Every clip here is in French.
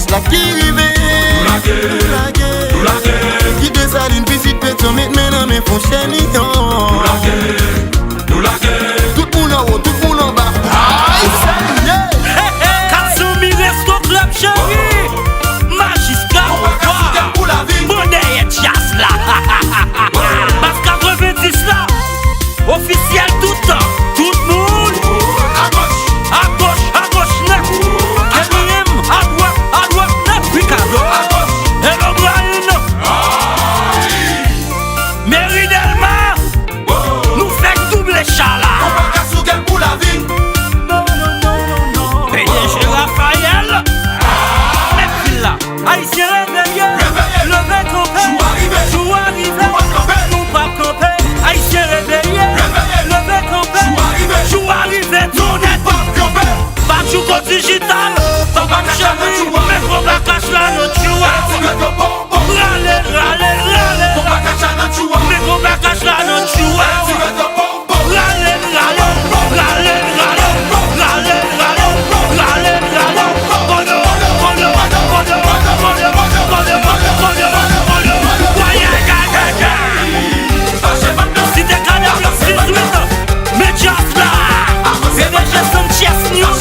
Cache la qui rive. Qui désaline visite pétion mais non mais font chenillon. Tout le monde en haut, tout le monde en bas. Aïe, Katsu mi resto club chéri. Magistrat monnaie et jazz là. Parce 90 là officiel tout le temps. Tout le monde à gauche, neuf. Kerim, à droite, neuf. Ricardo, et le Brian. Mairie Delma, nous fait double chat là. Payé chez Raphaël. Mais puis là, Haïtien réveillé. Levé campé, joue arrivé. Nous pas campé, Haïtien réveillé. Levé campé, joue arrivé. Tout net, pas jouer au digital. Pas chéri, mais qu'on va cacher la notre joie. Râler. Mais qu'on va cacher la notre joie. Râler. Si t'es calé, 18, mais just là. C'est déjà son chess news.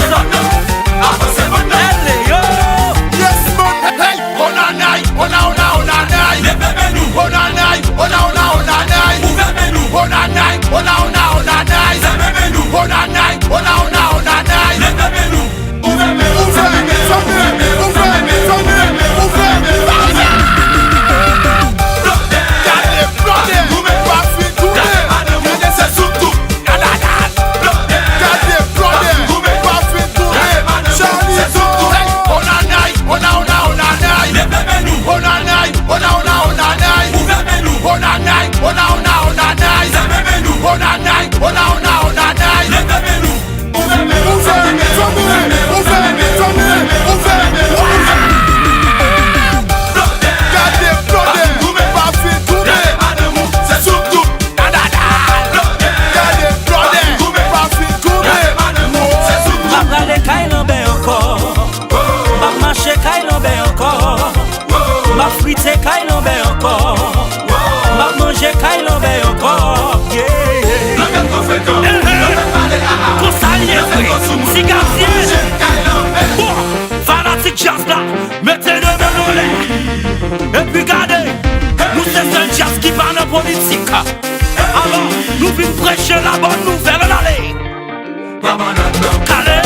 Mettez-le dans nos lèvres. Et puis gardez, nous c'est un jazz qui parle en politique. Alors, nous venons prêcher la bonne nouvelle dans l'allée. Calais,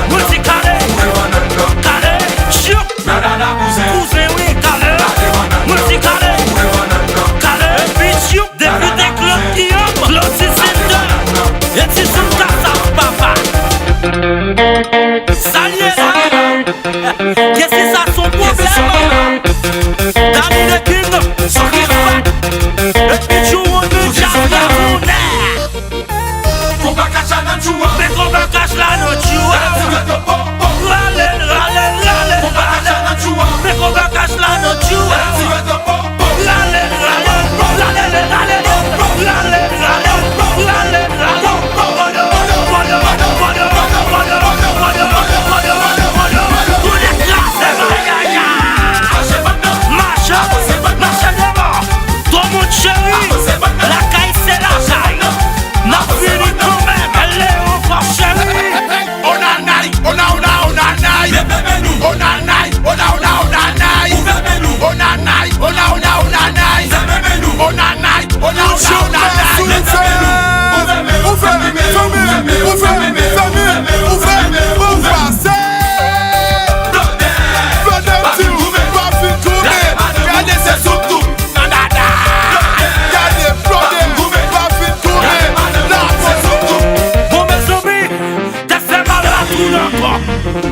multi-calais. Calais, chou. Cousin, oui, calais. Multi-calais. Calais, et puis chou. Député Claude Guillaume, Claude Cicindeur. Et si son casse papa. Salut. Qu'est-ce que ça son problème? Danny the King, et puis joue au de jazz la monnaie. Mais qu'on va cacher la notre joie. Râler. Mais qu'on va cacher la notre joie. Râler. La caille c'est la caille. N'a fini quand même, elle est encore chérie. On a naï.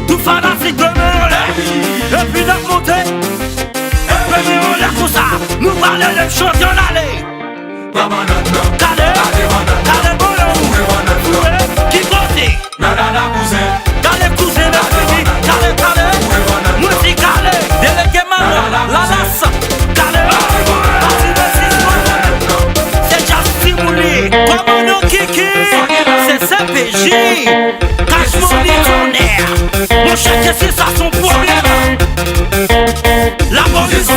Tout fanatique de me et puis d'un côté, et puis on l'a comme ça. Nous parlons de champion d'aller. Calais, boulot. Qui côté? Calais, cousin, mercredi. Calais. Mouti, Calais. Délégué Manon, la lasse. Calais. C'est Just Simuli. Commando Kiki. C'est CPJ. Cache tonnerre. Mon chacun c'est ça son problème. La police,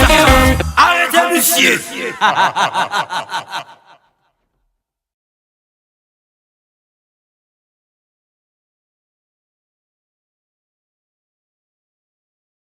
arrêtez monsieur.